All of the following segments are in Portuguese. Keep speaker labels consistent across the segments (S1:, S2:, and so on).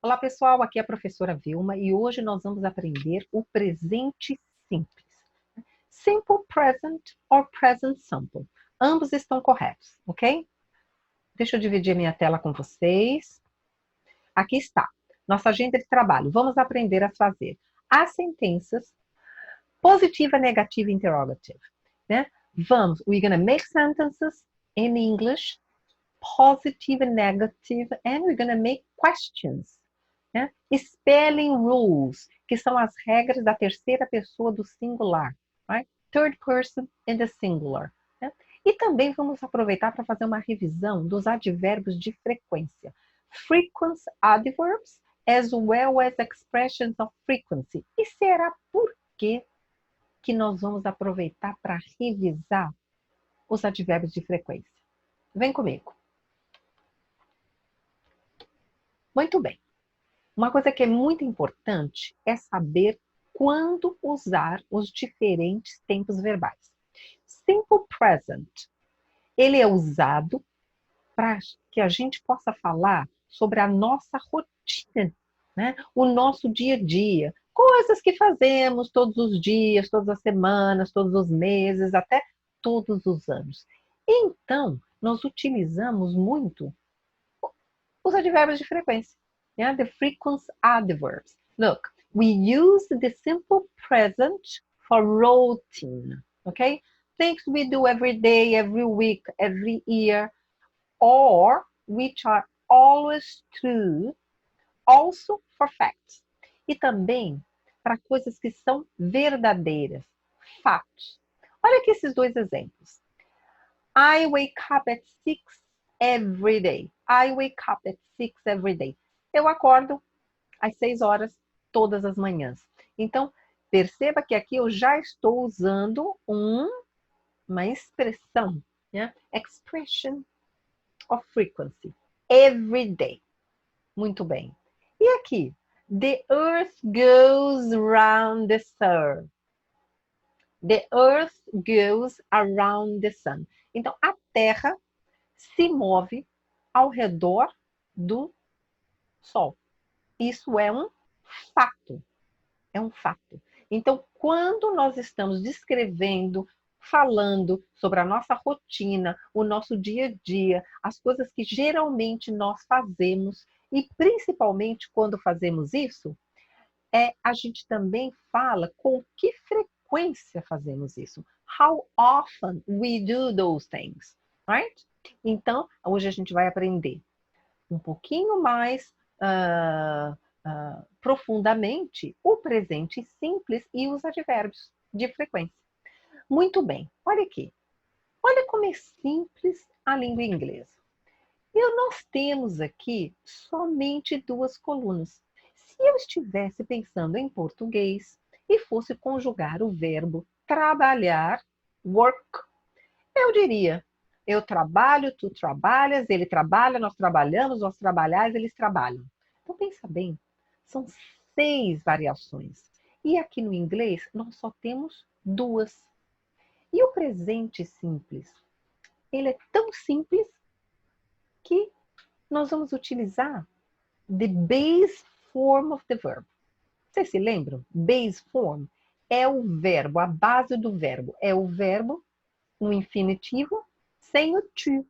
S1: Olá, pessoal, aqui é a professora Vilma e hoje nós vamos aprender o presente simples. Simple present or present simple. Ambos estão corretos, ok? Deixa eu dividir a minha tela com vocês. Aqui está, nossa agenda de trabalho. Vamos aprender a fazer as sentenças positiva, negativa e interrogative, né? We're gonna make sentences in English, positive and negative, and we're gonna make questions. Né? Spelling rules, que são as regras da terceira pessoa do singular. Right? Third person in the singular. Né? E também vamos aproveitar para fazer uma revisão dos advérbios de frequência. Frequent adverbs, as well as expressions of frequency. E será por que nós vamos aproveitar para revisar os advérbios de frequência? Vem comigo. Muito bem. Uma coisa que é muito importante é saber quando usar os diferentes tempos verbais. Simple present, ele é usado para que a gente possa falar sobre a nossa rotina, né? O nosso dia a dia, coisas que fazemos todos os dias, todas as semanas, todos os meses, até todos os anos. Então, nós utilizamos muito os advérbios de frequência. Yeah, the frequent adverbs. Look, we use the simple present for routine, okay? Things we do every day, every week, every year, or which are always true, also for facts. E também para coisas que são verdadeiras, fatos. Olha aqui esses dois exemplos. I wake up at 6 every day. I wake up at 6 every day. Eu acordo às 6 horas todas as manhãs. Então, perceba que aqui eu já estou usando uma expressão, né? Expression of frequency. Every day. Muito bem. E aqui? The earth goes around the sun. The earth goes around the sun. Então, a Terra se move ao redor do Sol. Isso é um fato. É um fato. Então, quando nós estamos descrevendo, falando sobre a nossa rotina, o nosso dia a dia, as coisas que geralmente nós fazemos, e principalmente quando fazemos isso, a gente também fala com que frequência fazemos isso. How often we do those things, right? Então, hoje a gente vai aprender um pouquinho mais profundamente o presente simples e os advérbios de frequência. Muito bem, olha aqui. Olha como é simples a língua inglesa. E nós temos aqui somente 2 colunas. Se eu estivesse pensando em português e fosse conjugar o verbo trabalhar, work, eu diria: eu trabalho, tu trabalhas, ele trabalha, nós trabalhamos, nós trabalhais, eles trabalham. Então, pensa bem, são 6 variações. E aqui no inglês, nós só temos 2. E o presente simples, ele é tão simples que nós vamos utilizar the base form of the verb. Vocês se lembram? Base form é o verbo, a base do verbo. É o verbo no infinitivo sem o to.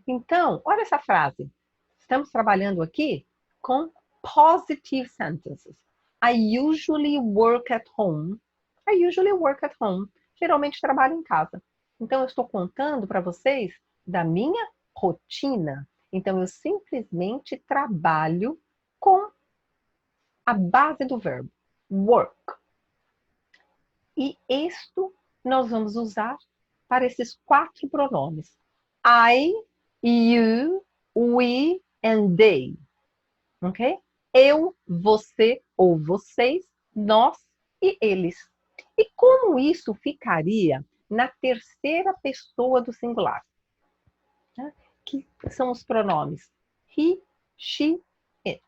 S1: Então, olha essa frase. Estamos trabalhando aqui com positive sentences. I usually work at home. I usually work at home. Geralmente trabalho em casa. Então, eu estou contando para vocês da minha rotina. Então, eu simplesmente trabalho com a base do verbo, work. E isto nós vamos usar para esses 4 pronomes. I, you, we and they. Ok? Eu, você ou vocês, nós e eles. E como isso ficaria na terceira pessoa do singular? Que são os pronomes he, she, it.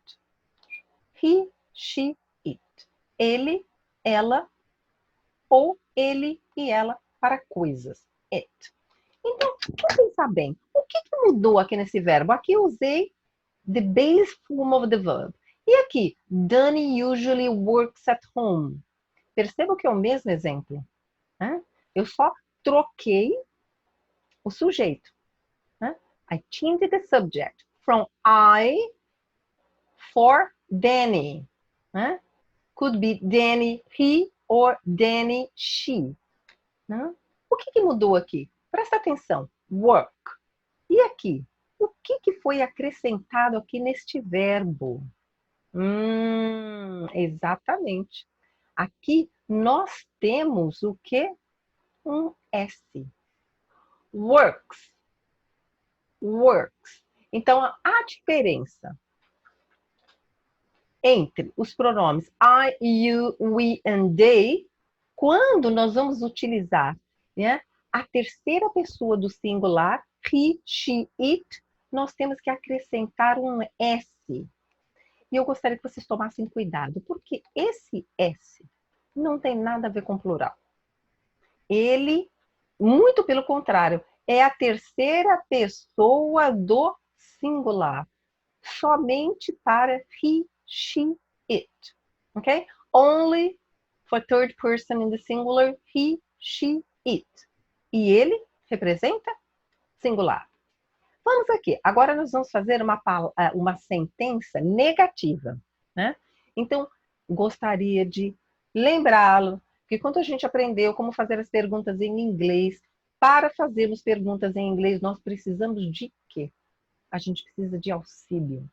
S1: He, she, it. Ele, ela, ou ele e ela para coisas. It. Então, vamos pensar bem. O que mudou aqui nesse verbo? Aqui eu usei the base form of the verb. E aqui, Danny usually works at home. Perceba que é o mesmo exemplo, né? Eu só troquei o sujeito, né? I changed the subject from I for Danny, né? Could be Danny he or Danny she, né? O que mudou aqui? Presta atenção. Work. E aqui? O que foi acrescentado aqui neste verbo? Exatamente. Aqui nós temos o que? Um S. Works. Works. Então, a diferença entre os pronomes I, you, we and they, quando nós vamos utilizar, né, a terceira pessoa do singular, he, she, it, nós temos que acrescentar um S. E eu gostaria que vocês tomassem cuidado, porque esse S não tem nada a ver com plural. Ele, muito pelo contrário, é a terceira pessoa do singular, somente para he, she, it. Ok? Only for third person in the singular, he, she, it. E ele representa singular. Vamos aqui. Agora nós vamos fazer uma sentença negativa, né? Então, gostaria de lembrá-lo que quando a gente aprendeu como fazer as perguntas em inglês, para fazermos perguntas em inglês, nós precisamos de quê? A gente precisa de auxílio,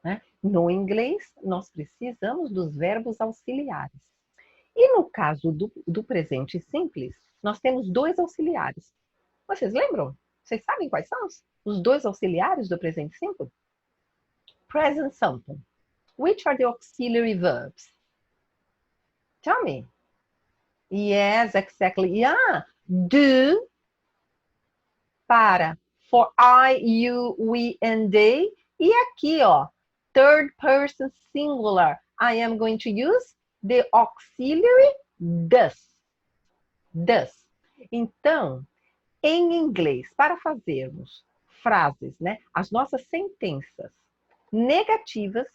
S1: né? No inglês, nós precisamos dos verbos auxiliares. E no caso do presente simples, nós temos dois auxiliares. Vocês lembram? Vocês sabem quais são os dois auxiliares do presente simple? Present simple. Which are the auxiliary verbs? Tell me. Yes, exactly. Yeah. Do para for I, you, we and they. E aqui, ó, third person singular. I am going to use the auxiliary does. Does. Então, em inglês, para fazermos frases, né, as nossas sentenças negativas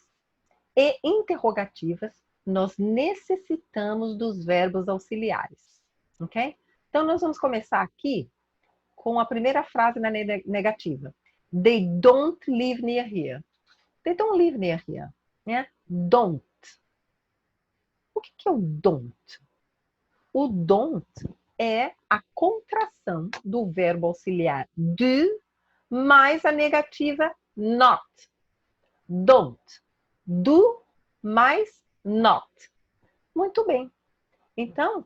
S1: e interrogativas, nós necessitamos dos verbos auxiliares, ok? Então, nós vamos começar aqui com a primeira frase na negativa. They don't live near here. They don't live near here, né? Don't. O que é o don't? O don't é a contração do verbo auxiliar do mais a negativa not. Don't. Do mais not. Muito bem. Então,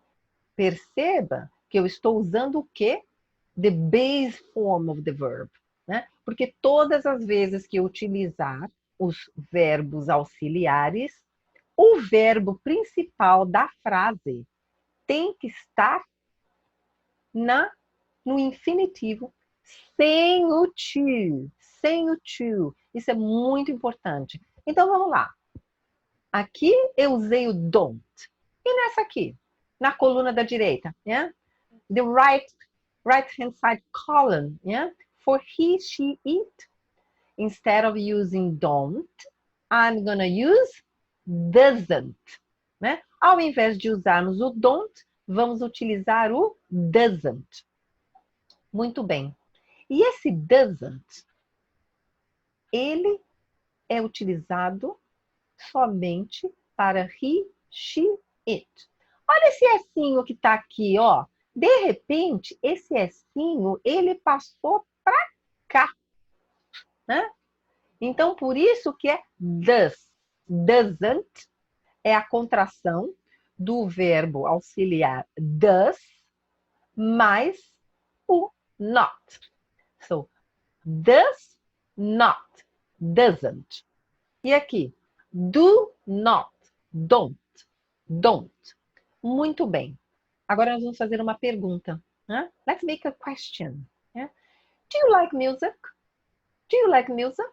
S1: perceba que eu estou usando o quê? The base form of the verb, né? Porque todas as vezes que eu utilizar os verbos auxiliares, o verbo principal da frase tem que estar no infinitivo, sem o to. Sem o to. Isso é muito importante. Então, vamos lá. Aqui eu usei o don't. E nessa aqui? Na coluna da direita, yeah? The right hand side column, yeah? For he, she, it. Instead of using don't, I'm gonna use doesn't, né? Ao invés de usarmos o don't, vamos utilizar o doesn't. Muito bem. E esse doesn't, ele é utilizado somente para he, she, it. Olha esse essinho que está aqui, ó. De repente, esse essinho, ele passou para cá, né? Então, por isso que é does. Doesn't é a contração do verbo auxiliar does mais o not. So, does not, doesn't. E aqui, do not, don't, don't. Muito bem. Agora nós vamos fazer uma pergunta. Né? Let's make a question. Yeah? Do you like music? Do you like music?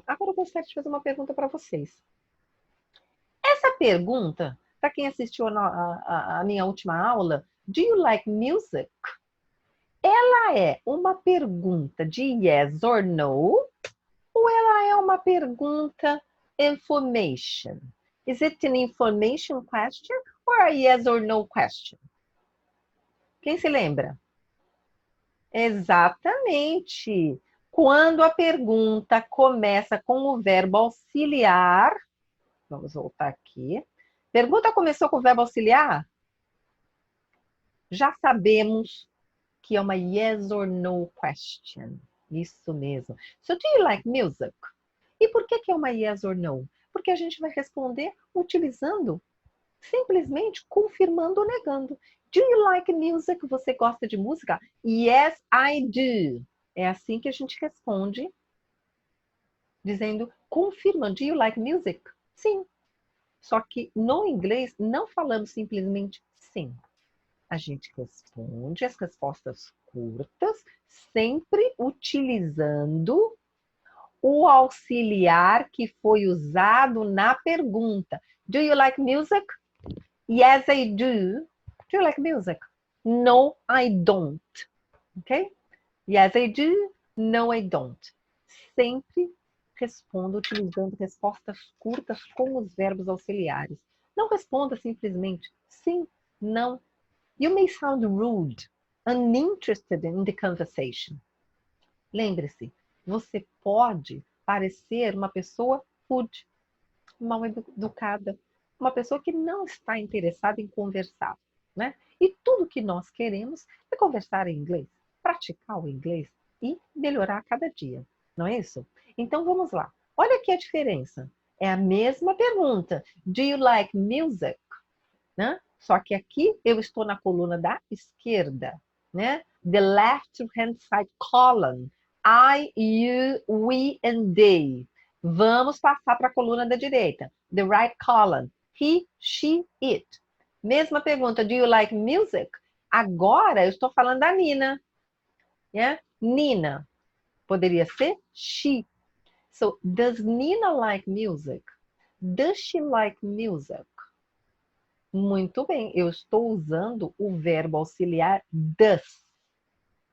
S1: Agora eu gostaria de fazer uma pergunta para vocês. Essa pergunta, para quem assistiu a minha última aula, do you like music? Ela é uma pergunta de yes or no? Ou ela é uma pergunta information? Is it an information question or a yes or no question? Quem se lembra? Exatamente. Quando a pergunta começa com o verbo auxiliar, vamos voltar aqui. Pergunta começou com o verbo auxiliar? Já sabemos que é uma yes or no question. Isso mesmo. So, do you like music? E por que é uma yes or no? Porque a gente vai responder utilizando, simplesmente confirmando ou negando. Do you like music? Você gosta de música? Yes, I do. É assim que a gente responde, dizendo, confirmando. Do you like music? Sim. Só que no inglês não falamos simplesmente sim. A gente responde as respostas curtas, sempre utilizando o auxiliar que foi usado na pergunta. Do you like music? Yes, I do. Do you like music? No, I don't. Ok? Yes, I do. No, I don't. Sempre responda utilizando respostas curtas com os verbos auxiliares. Não responda simplesmente sim, não. You may sound rude, uninterested in the conversation. Lembre-se, você pode parecer uma pessoa rude, mal educada, uma pessoa que não está interessada em conversar, né? E tudo que nós queremos é conversar em inglês, praticar o inglês e melhorar a cada dia, não é isso? Então vamos lá. Olha aqui a diferença. É a mesma pergunta. Do you like music? Né? Só que aqui eu estou na coluna da esquerda, né? The left hand side column. I, you, we and they. Vamos passar para a coluna da direita. The right column. He, she, it. Mesma pergunta. Do you like music? Agora eu estou falando da Nina. Yeah? Nina. Poderia ser she. So, does Nina like music? Does she like music? Muito bem, eu estou usando o verbo auxiliar does.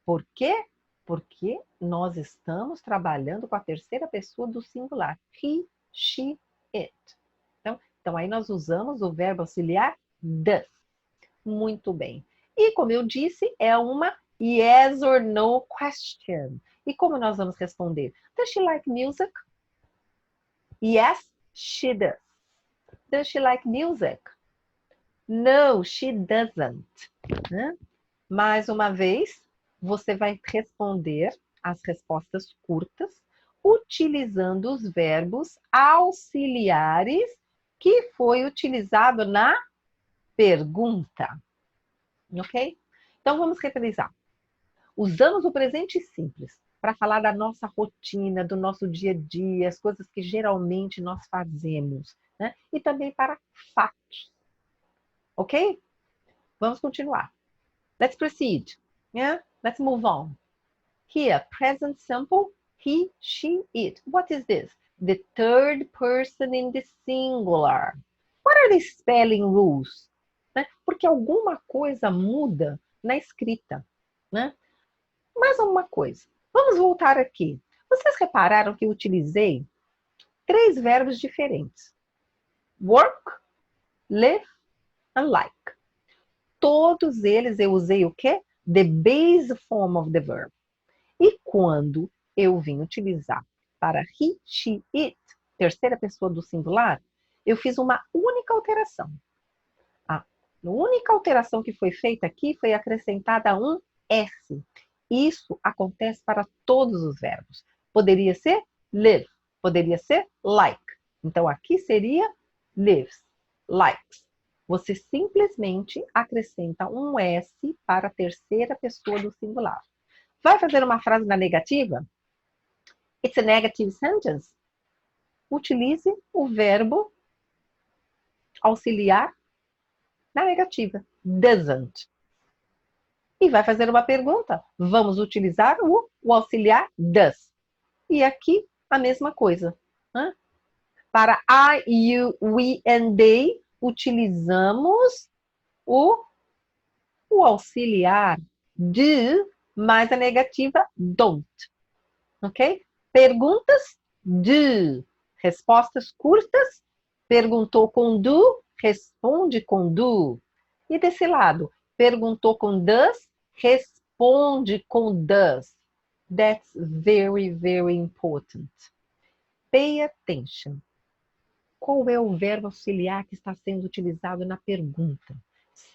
S1: Por quê? Porque nós estamos trabalhando com a terceira pessoa do singular. He, she, it. Então aí nós usamos o verbo auxiliar does. Muito bem. E como eu disse, é uma yes or no question. E como nós vamos responder? Does she like music? Yes, she does. Does she like music? No, she doesn't. Né? Mais uma vez, você vai responder as respostas curtas utilizando os verbos auxiliares que foi utilizado na pergunta. Ok? Então vamos reprisar. Usamos o presente simples para falar da nossa rotina, do nosso dia a dia, as coisas que geralmente nós fazemos, né? E também para fatos. Ok? Vamos continuar. Let's proceed. Yeah? Let's move on. Here, present simple, he, she, it. What is this? The third person in the singular. What are the spelling rules? Né? Porque alguma coisa muda na escrita. Né? Mais uma coisa. Vamos voltar aqui. Vocês repararam que eu utilizei 3 verbos diferentes. Work, live and like. Todos eles eu usei o quê? The base form of the verb. E quando eu vim utilizar para he, she, it, terceira pessoa do singular, eu fiz uma única alteração. A única alteração que foi feita aqui foi acrescentada um S. Isso acontece para todos os verbos. Poderia ser live, poderia ser like. Então aqui seria lives, likes. Você simplesmente acrescenta um S para a terceira pessoa do singular. Vai fazer uma frase na negativa? It's a negative sentence. Utilize o verbo auxiliar na negativa. Doesn't. E vai fazer uma pergunta. Vamos utilizar o auxiliar does. E aqui a mesma coisa. Né? Para I, you, we and they, utilizamos o auxiliar do mais a negativa don't. Ok? Perguntas? Do. Respostas curtas, perguntou com do, responde com do. E desse lado, perguntou com does, responde com does. That's very, very important. Pay attention. Qual é o verbo auxiliar que está sendo utilizado na pergunta?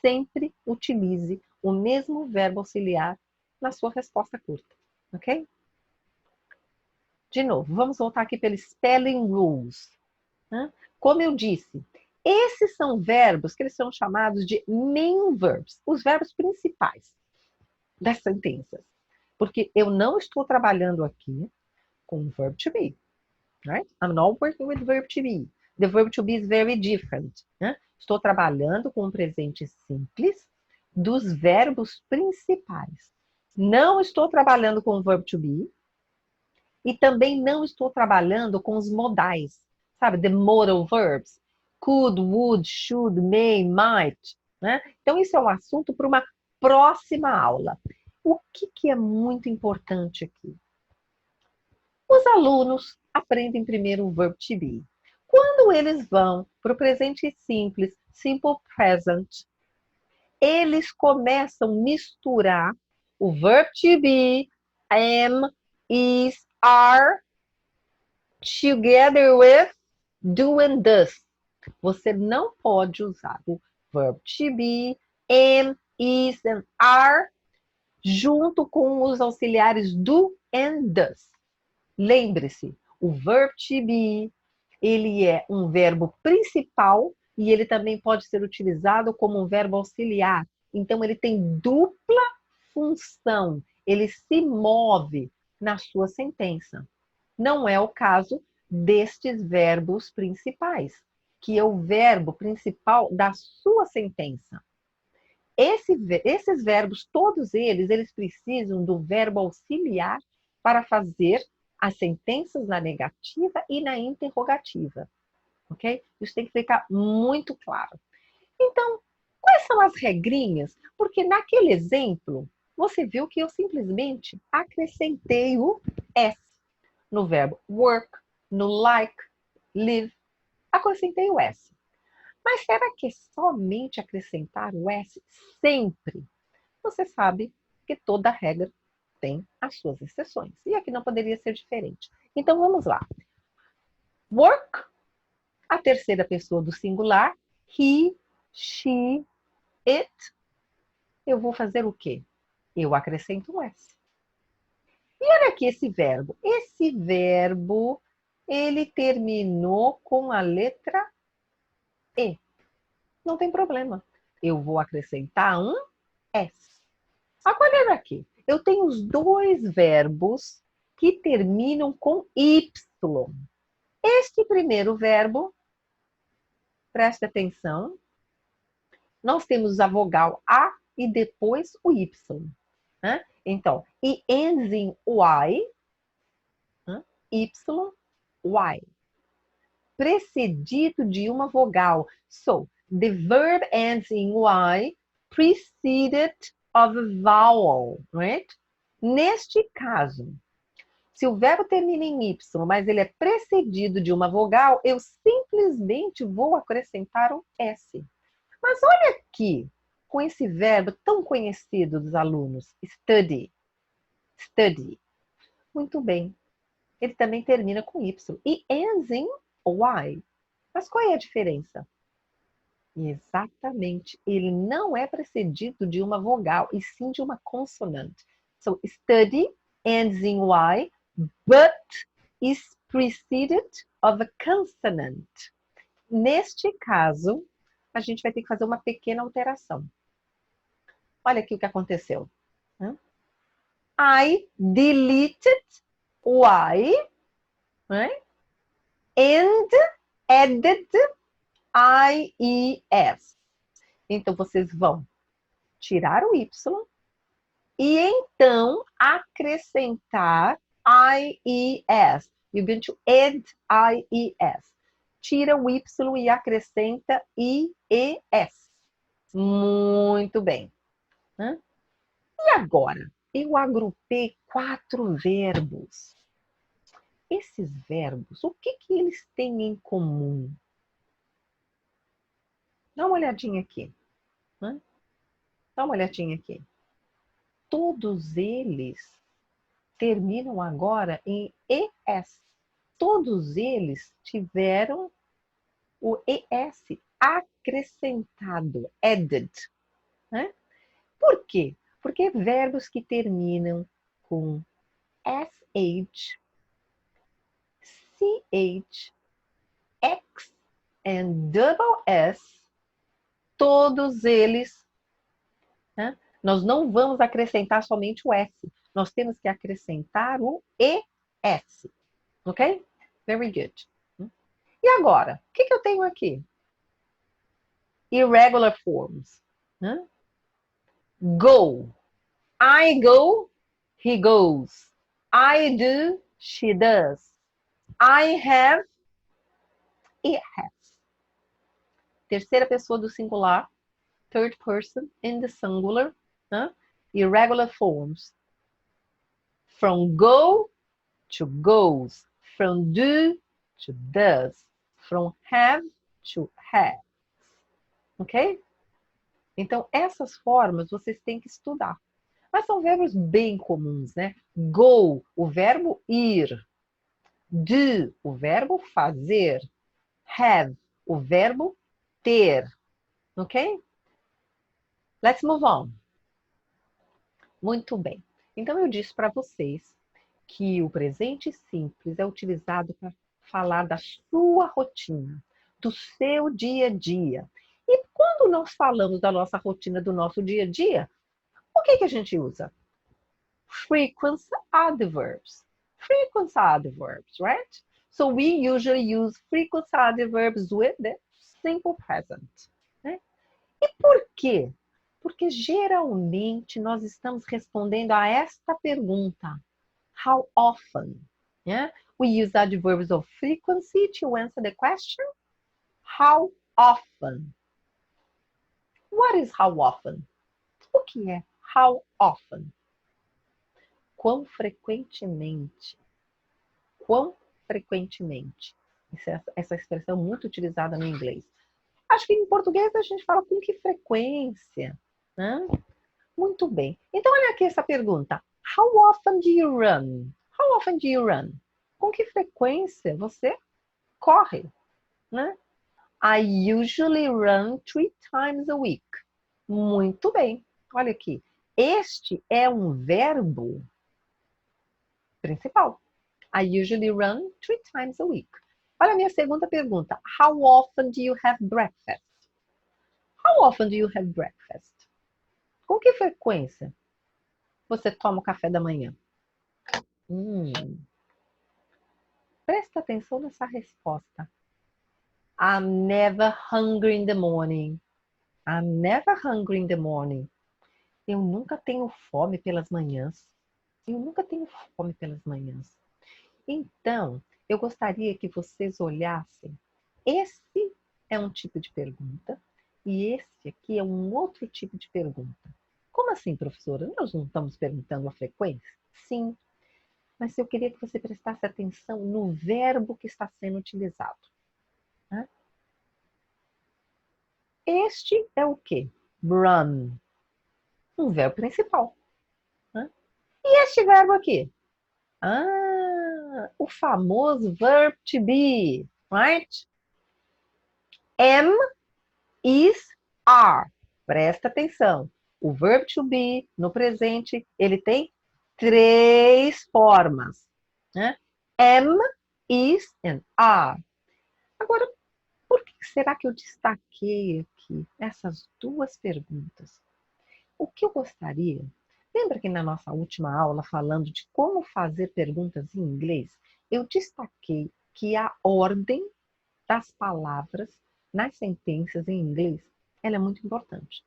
S1: Sempre utilize o mesmo verbo auxiliar na sua resposta curta, ok? De novo, vamos voltar aqui pelo spelling rules. Como eu disse, esses são verbos que eles são chamados de main verbs, os verbos principais das sentenças. Porque eu não estou trabalhando aqui com verb to be. Right? I'm not working with verb to be. The verb to be is very different. Estou trabalhando com o presente simples dos verbos principais. Não estou trabalhando com o verb to be e também não estou trabalhando com os modais. Sabe? The modal verbs. Could, would, should, may, might. Então, isso é um assunto para uma próxima aula. O que é muito importante aqui? Os alunos aprendem primeiro o verb to be. Quando eles vão para o presente simples, simple present, eles começam a misturar o verb to be, am, is, are, together with do and does. Você não pode usar o verb to be, am, is and are junto com os auxiliares do and does. Lembre-se, o verb to be, ele é um verbo principal e ele também pode ser utilizado como um verbo auxiliar. Então, ele tem dupla função. Ele se move na sua sentença. Não é o caso destes verbos principais, que é o verbo principal da sua sentença. Esses verbos, todos eles precisam do verbo auxiliar para fazer as sentenças na negativa e na interrogativa, ok? Isso tem que ficar muito claro. Então, quais são as regrinhas? Porque naquele exemplo, você viu que eu simplesmente acrescentei o S no verbo work, no like, live, acrescentei o S. Mas será que é somente acrescentar o S sempre? Você sabe que toda regra tem as suas exceções. E aqui não poderia ser diferente. Então, vamos lá. Work, a terceira pessoa do singular. He, she, it. Eu vou fazer o quê? Eu acrescento um S. E olha aqui esse verbo. Esse verbo, ele terminou com a letra E. Não tem problema. Eu vou acrescentar um S. Agora, olha aqui. Eu tenho os dois verbos que terminam com Y. Este primeiro verbo, preste atenção, nós temos a vogal A e depois o Y. Então, it ends in Y, Y, Y. Precedido de uma vogal. So, the verb ends in Y, preceded of a vowel, right? Neste caso, se o verbo termina em Y, mas ele é precedido de uma vogal, eu simplesmente vou acrescentar um S. Mas olha aqui, com esse verbo tão conhecido dos alunos, study, study. Muito bem, ele também termina com Y e ends in Y. Mas qual é a diferença? Exatamente, ele não é precedido de uma vogal, e sim de uma consonante. So, study ends in Y, but is preceded of a consonant. Neste caso, a gente vai ter que fazer uma pequena alteração. Olha aqui o que aconteceu. I deleted Y, right? And added IES. Então, vocês vão tirar o Y e então acrescentar IES. You're going to add IES. Tira o Y e acrescenta IES. Muito bem. E agora? Eu agrupei 4 verbos. esses verbos, o que que eles têm em comum? Dá uma olhadinha aqui. Né? Dá uma olhadinha aqui. Todos eles terminam agora em ES. Todos eles tiveram o ES acrescentado, added. Né? Por quê? Porque verbos que terminam com SH, CH, X e double S, todos eles, né? Nós não vamos acrescentar somente o S, nós temos que acrescentar o ES, ok? Very good. E agora, o que eu tenho aqui? Irregular forms. Né? Go. I go, he goes. I do, she does. I have, it has. Terceira pessoa do singular, third person in the singular, né? Irregular forms. From go to goes. From do to does. From have to has. Ok? Então, essas formas vocês têm que estudar. Mas são verbos bem comuns, né? Go, o verbo ir. Do, o verbo fazer. Have, o verbo ter. Ok? Let's move on. Muito bem. Então, eu disse para vocês que o presente simples é utilizado para falar da sua rotina, do seu dia a dia. E quando nós falamos da nossa rotina, do nosso dia a dia, o que a gente usa? Frequent adverbs. Frequent adverbs, right? So we usually use frequent adverbs with the simple present. Né? E por quê? Porque geralmente nós estamos respondendo a esta pergunta. How often? Yeah? We use adverbs of frequency to answer the question. How often? What is how often? O que é how often? Quão frequentemente? Quão frequentemente? Essa expressão muito utilizada no inglês. Acho que em português a gente fala com que frequência, né? Muito bem. Então, olha aqui essa pergunta. How often do you run? How often do you run? Com que frequência você corre, né? I usually run 3 times a week. Muito bem. Olha aqui. Este é um verbo principal. I usually run 3 times a week. Olha a minha segunda pergunta. How often do you have breakfast? How often do you have breakfast? Com que frequência você toma o café da manhã? Presta atenção nessa resposta. I'm never hungry in the morning. I'm never hungry in the morning. Eu nunca tenho fome pelas manhãs. Eu nunca tenho fome pelas manhãs. Então, eu gostaria que vocês olhassem. Esse é um tipo de pergunta e esse aqui é um outro tipo de pergunta. Como assim, professora? Nós não estamos perguntando a frequência? Sim, mas eu queria que você prestasse atenção no verbo que está sendo utilizado. Né? Este é o quê? Run. Um verbo principal. Né? E este verbo aqui? O famoso verb to be, right? Am, is, are. Presta atenção. O verb to be, no presente, ele tem 3 formas. Né? Am, is and are. Agora, por que será que eu destaquei aqui essas 2 perguntas? O que eu gostaria... Lembra que na nossa última aula, falando de como fazer perguntas em inglês, eu destaquei que a ordem das palavras nas sentenças em inglês, ela é muito importante.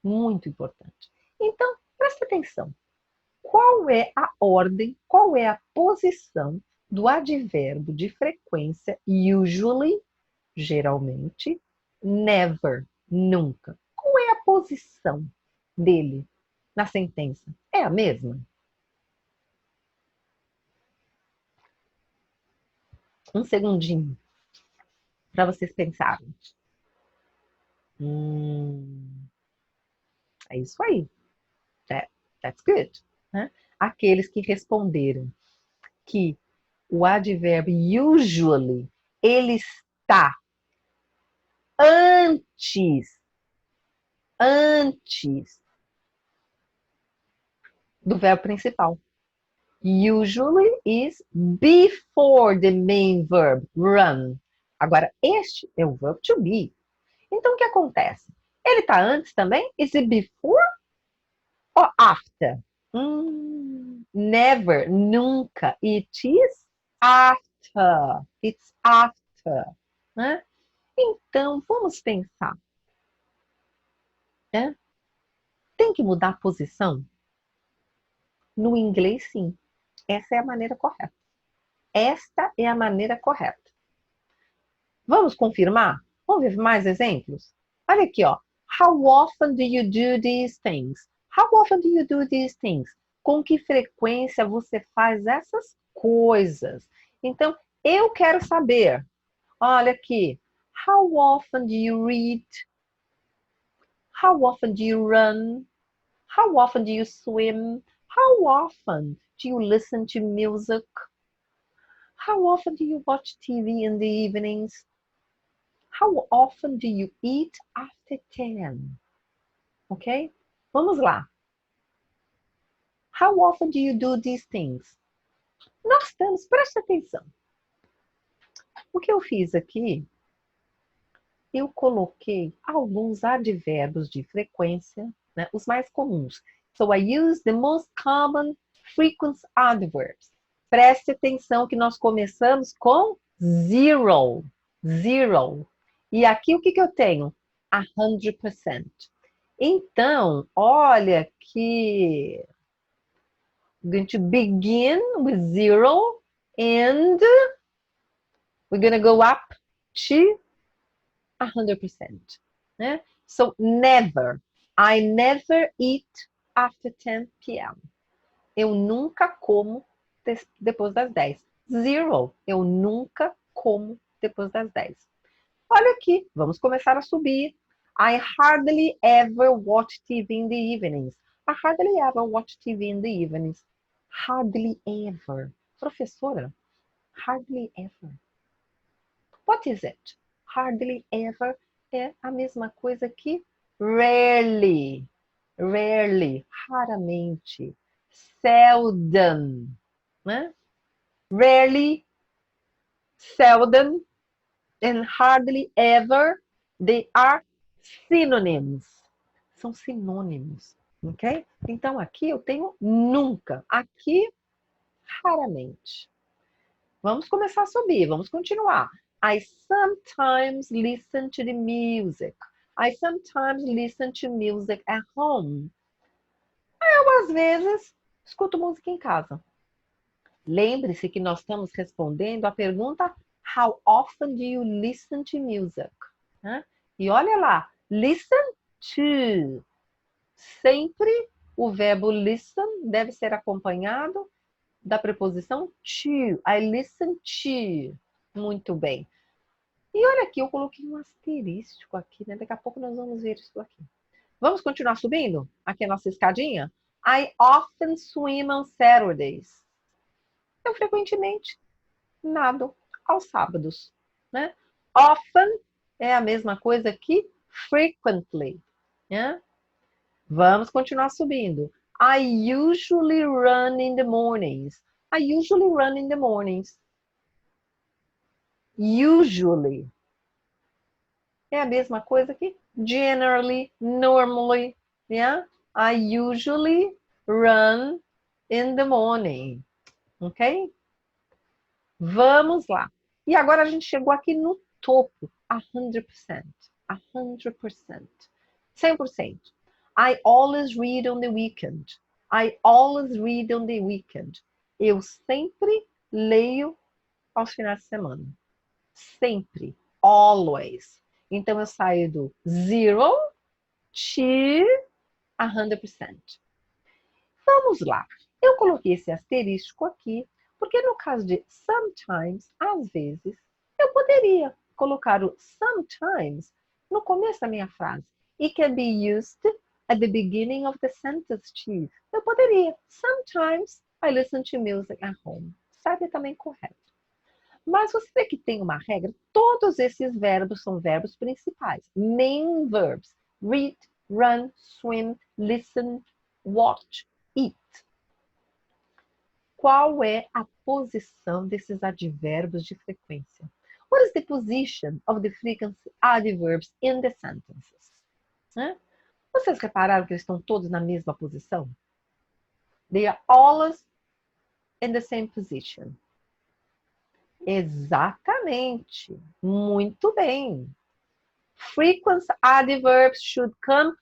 S1: Muito importante. Então, presta atenção. Qual é a ordem, qual é a posição do advérbio de frequência usually, geralmente, never, nunca? Qual é a posição dele na sentença? É a mesma? Um segundinho para vocês pensarem. É isso aí. That's good. Né? Aqueles que responderam que o advérbio usually, ele está antes do verbo principal. Usually is before the main verb, run. Agora, este é o verbo to be. Então, o que acontece? Ele está antes também? Is it before or after? Never, nunca. It is after. It's after. Né? Então, vamos pensar. Né? Tem que mudar a posição? No inglês, sim. Essa é a maneira correta. Esta é a maneira correta. Vamos confirmar? Vamos ver mais exemplos? Olha aqui, ó. How often do you do these things? How often do you do these things? Com que frequência você faz essas coisas? Então, eu quero saber. Olha aqui. How often do you read? How often do you run? How often do you swim? How often do you listen to music? How often do you watch TV in the evenings? How often do you eat after 10? Ok? Vamos lá. How often do you do these things? Nós temos, presta atenção. O que eu fiz aqui, eu coloquei alguns advérbios de frequência, né, os mais comuns. So I use the most common frequent adverbs. Preste atenção que nós começamos com zero. Zero. E aqui o que eu tenho? 100%. Então, olha que we're going to begin with zero and we're going to go up to 100%. Né? So, never. I never eat after 10 p.m. Eu nunca como depois das 10. Zero. Eu nunca como depois das 10. Olha aqui, vamos começar a subir. I hardly ever watch TV in the evenings. I hardly ever watch TV in the evenings. Hardly ever. Professora, hardly ever. What is it? Hardly ever é a mesma coisa que rarely. Rarely, raramente. Seldom. Né? Rarely, seldom, and hardly ever, they are synonyms. São sinônimos, ok? Então, aqui eu tenho nunca. Aqui, raramente. Vamos começar a subir, vamos continuar. I sometimes listen to the music. I sometimes listen to music at home. Eu, às vezes, escuto música em casa. Lembre-se que nós estamos respondendo a pergunta How often do you listen to music? Né? E olha lá, listen to. Sempre o verbo listen deve ser acompanhado da preposição to. I listen to. Muito bem. E olha aqui, eu coloquei um asterístico aqui, né? Daqui a pouco nós vamos ver isso aqui. Vamos continuar subindo? Aqui a nossa escadinha. I often swim on Saturdays. Eu frequentemente nado aos sábados, né? Often é a mesma coisa que frequently, né? Vamos continuar subindo. I usually run in the mornings. I usually run in the mornings. Usually é a mesma coisa que generally, normally, yeah? I usually run in the morning. Ok? Vamos lá. E agora a gente chegou aqui no topo. 100%. 100%. 100%. I always read on the weekend. I always read on the weekend. Eu sempre leio aos finais de semana. Sempre. Always. Então eu saio do zero to 100%. Vamos lá. Eu coloquei esse asterístico aqui Porque no caso de sometimes, às vezes, eu poderia colocar o sometimes no começo da minha frase. It can be used at the beginning of the sentence, Chief. Eu poderia. Sometimes I listen to music at home. Sabe, também correto. Mas você vê que tem uma regra. Todos esses verbos são verbos principais. Main verbs. Read, run, swim, listen, watch, eat. Qual é a posição desses advérbios de frequência? What is the position of the frequency adverbs in the sentences? Vocês repararam que eles estão todos na mesma posição? They are always in the same position. Exatamente. Muito bem. Frequency adverbs should come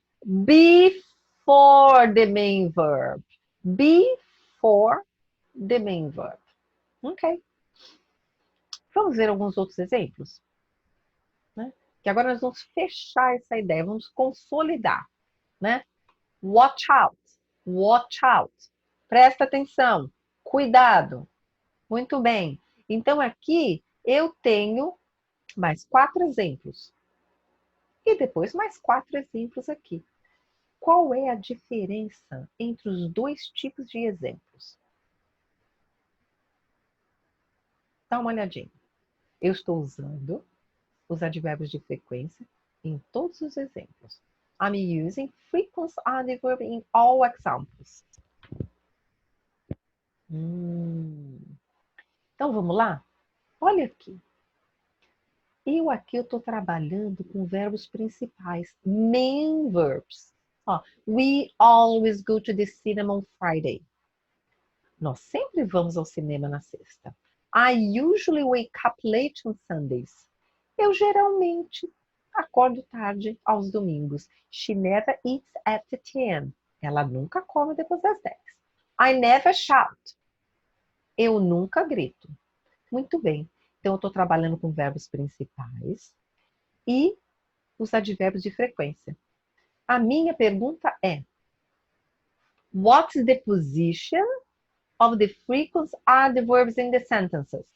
S1: before the main verb. Before the main verb. Ok. Vamos ver alguns outros exemplos? Que agora nós vamos fechar essa ideia, vamos consolidar. Watch out. Watch out. Presta atenção. Cuidado. Muito bem. Então, aqui eu tenho mais 4 exemplos. E depois mais 4 exemplos aqui. Qual é a diferença entre os dois tipos de exemplos? Dá uma olhadinha. Eu estou usando os advérbios de frequência em todos os exemplos. I'm using frequency adverb in all examples. Então, vamos lá? Olha aqui. Eu estou trabalhando com verbos principais, main verbs. We always go to the cinema on Friday. Nós sempre vamos ao cinema na sexta. I usually wake up late on Sundays. Eu geralmente acordo tarde aos domingos. She never eats after 10. Ela nunca come depois das 10. I never shout. Eu nunca grito. Muito bem. Então, eu estou trabalhando com verbos principais e os advérbios de frequência. A minha pergunta é: what's the position of the frequency adverbs in the sentences?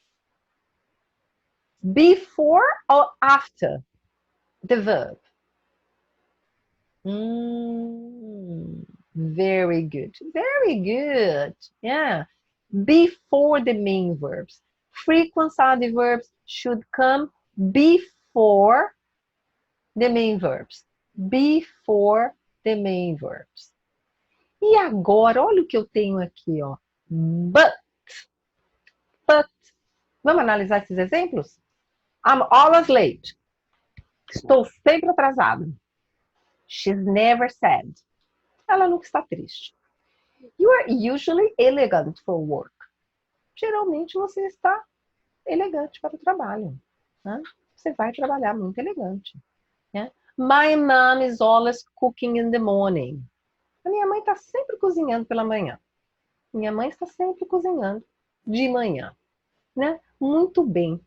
S1: Before or after the verb? Very good. Very good. Yeah. Before the main verbs. Frequency adverbs should come before the main verbs. Before the main verbs. E agora, olha o que eu tenho aqui, ó. But. Vamos analisar esses exemplos? I'm always late. Estou sempre atrasada. She's never sad. Ela nunca está triste. You are usually elegant for work. Geralmente você está elegante para o trabalho. Você vai trabalhar muito elegante. My mom is always cooking in the morning. A minha mãe está sempre cozinhando pela manhã. Minha mãe está sempre cozinhando de manhã. Muito bem.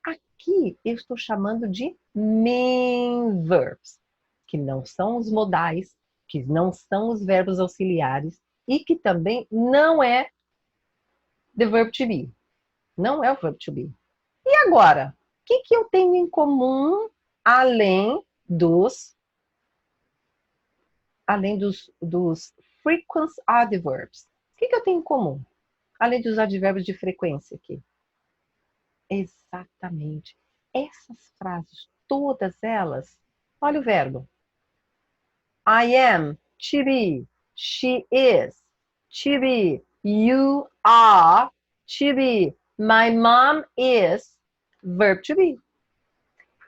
S1: Aqui eu estou chamando de main verbs, que não são os modais, que não são os verbos auxiliares e que também não é the verb to be. Não é o verb to be. E agora, o que eu tenho em comum além dos frequency adverbs? O que eu tenho em comum? Além dos advérbios de frequência aqui. Exatamente. Essas frases, todas elas, olha o verbo. I am, to be, she is, to be, you are, to be, my mom is, verb to be.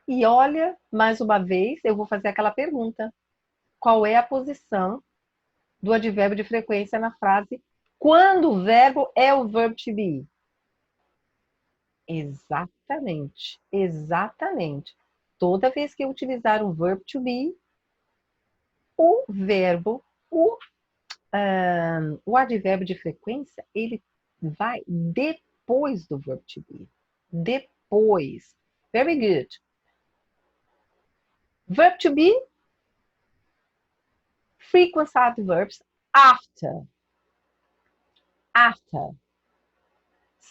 S1: E olha, mais uma vez, eu vou fazer aquela pergunta. Qual é a posição do advérbio de frequência na frase quando o verbo é o verb to be? Exatamente, exatamente. Toda vez que eu utilizar um verb to be, o verbo, o advérbio de frequência, ele vai depois do verb to be. Depois. Very good. Verb to be, frequency adverbs after. After.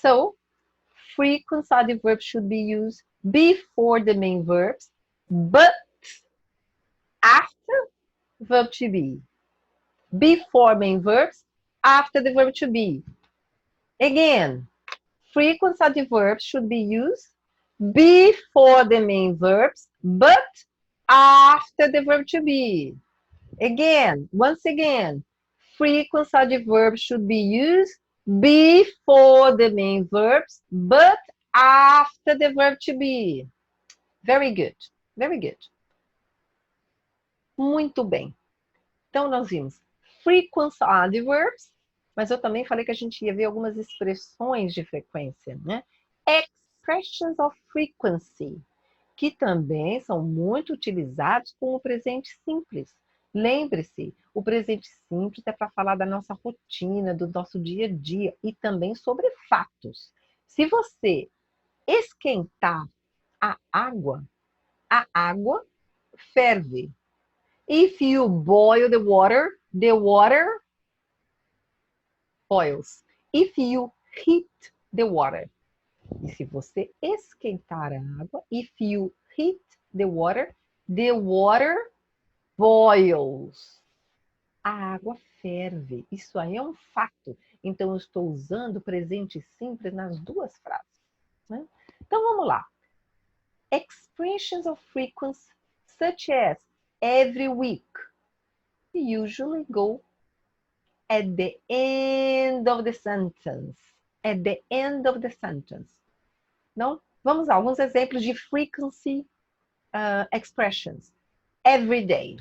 S1: So, frequent adverbs should be used before the main verbs, but after verb to be. Before main verbs, after the verb to be. Again, frequent adverbs should be used before the main verbs, but after the verb to be. Again, once again, frequent adverbs should be used before the main verbs, but after the verb to be. Very good, very good. Muito bem. Então, nós vimos frequent adverbs, mas eu também falei que a gente ia ver algumas expressões de frequência, né? Expressions of frequency, que também são muito utilizados com o presente simples. Lembre-se, o presente simples é para falar da nossa rotina, do nosso dia a dia e também sobre fatos. Se você esquentar a água ferve. If you boil the water boils. If you heat the water. E se você esquentar a água, if you heat the water boils. A água ferve. Isso aí é um fato. Então, eu estou usando o presente simples nas duas frases. Né? Então, vamos lá. Expressions of frequency, such as every week, usually go at the end of the sentence. At the end of the sentence. Não? Vamos a alguns exemplos de frequency expressions. Every day.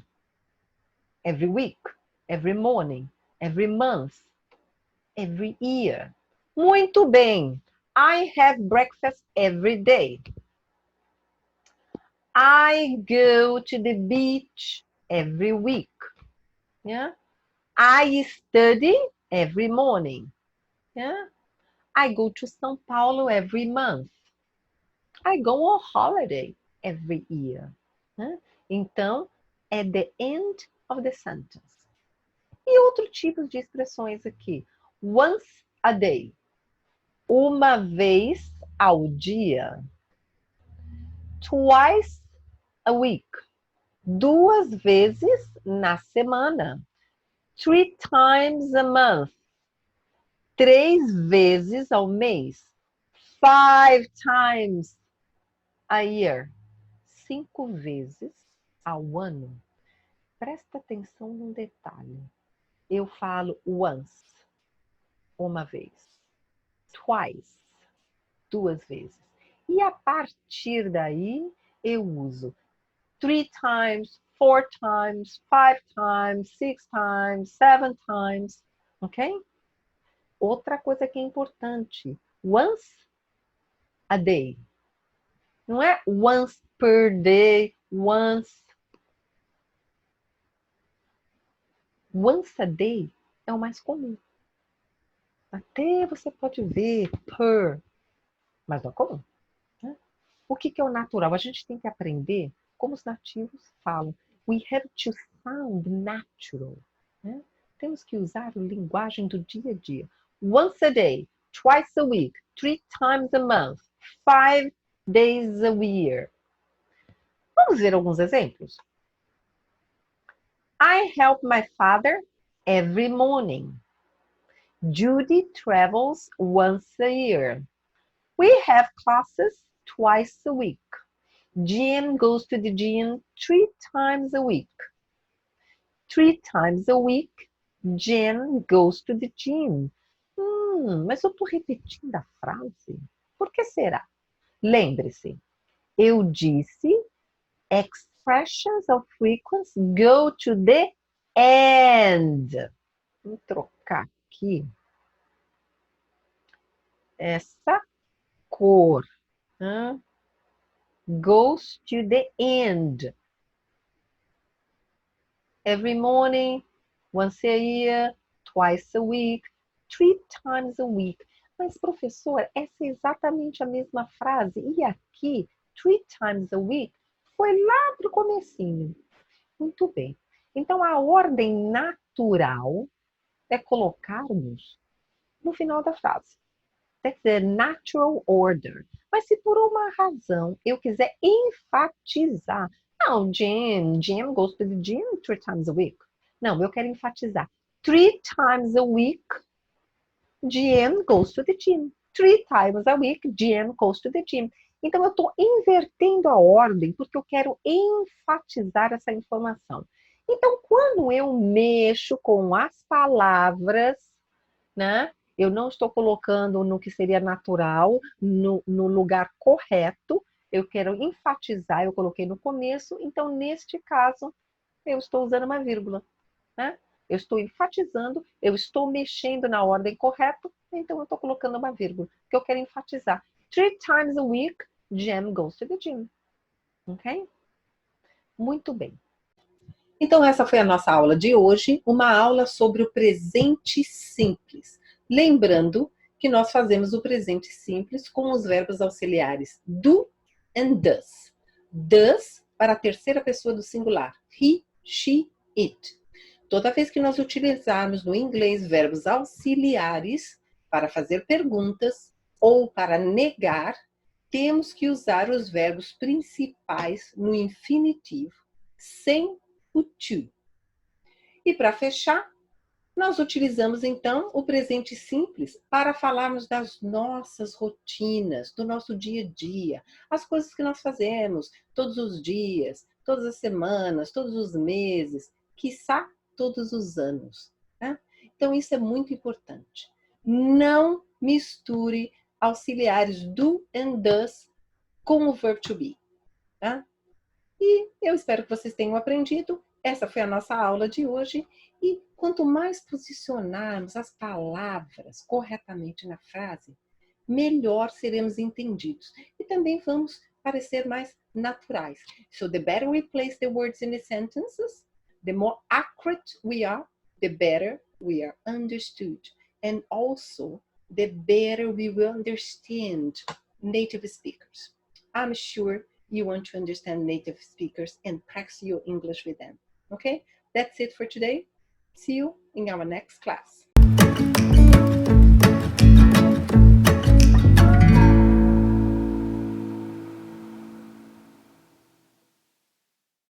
S1: Every week. Every morning. Every month. Every year. Muito bem. I have breakfast every day. I go to the beach every week. Yeah? I study every morning. Yeah? I go to São Paulo every month. I go on holiday every year. Né? Então, at the end of the sentence. E outro tipo de expressões aqui. Once a day. Uma vez ao dia. Twice a week. Duas vezes na semana. 3 times a month. 3 vezes ao mês. 5 times a year. 5 vezes ao ano. Presta atenção num detalhe. Eu falo once, uma vez. Twice, 2 vezes. E a partir daí, eu uso 3 times, 4 times, 5 times, 6 times, 7 times. Ok? Outra coisa que é importante. Once a day. Não é once per day, once. Once a day é o mais comum. Até você pode ver per, mas não é comum. Né? O que é o natural? A gente tem que aprender como os nativos falam. We have to sound natural. Né? Temos que usar a linguagem do dia a dia. Once a day, twice a week, 3 times a month, 5 days a year. Vamos ver alguns exemplos? I help my father every morning. Judy travels once a year. We have classes twice a week. Jim goes to the gym 3 times a week. 3 times a week, Jim goes to the gym. Mas eu estou repetindo a frase. Por que será? Lembre-se, eu disse expressions of frequency go to the end. Vou trocar aqui essa cor. Goes to the end. Every morning, once a year, twice a week, 3 times a week. Mas, professor, essa é exatamente a mesma frase. E aqui, 3 times a week, foi lá para o comecinho. Muito bem. Então, a ordem natural é colocarmos no final da frase. That's the natural order. Mas se por uma razão eu quiser enfatizar, não, Jim goes to the gym 3 times a week. Não, eu quero enfatizar. 3 times a week, Jim goes to the gym. 3 times a week, Jim goes to the gym. Então, eu estou invertendo a ordem porque eu quero enfatizar essa informação. Então, quando eu mexo com as palavras, né? Eu não estou colocando no que seria natural, no lugar correto. Eu quero enfatizar, eu coloquei no começo. Então, neste caso, eu estou usando uma vírgula, né? Eu estou enfatizando, eu estou mexendo na ordem correta, então eu estou colocando uma vírgula, porque eu quero enfatizar. 3 times a week, Jim goes to the gym. Ok? Muito bem. Então, essa foi a nossa aula de hoje, uma aula sobre o presente simples. Lembrando que nós fazemos o presente simples com os verbos auxiliares do and does. Does para a terceira pessoa do singular. He, she, it. Toda vez que nós utilizarmos no inglês verbos auxiliares para fazer perguntas ou para negar, temos que usar os verbos principais no infinitivo, sem o to. E para fechar, nós utilizamos então o presente simples para falarmos das nossas rotinas, do nosso dia a dia, as coisas que nós fazemos todos os dias, todas as semanas, todos os meses, quiçá todos os anos, né? Então isso é muito importante. Não misture auxiliares do and does com o verb to be, tá? E eu espero que vocês tenham aprendido. Essa foi a nossa aula de hoje. E quanto mais posicionarmos as palavras corretamente na frase, melhor seremos entendidos. E também vamos parecer mais naturais. So the better we place the words in the sentences, the more accurate we are, the better we are understood. And also, the better we will understand native speakers. I'm sure you want to understand native speakers and practice your English with them. Okay? That's it for today. See you in our next class.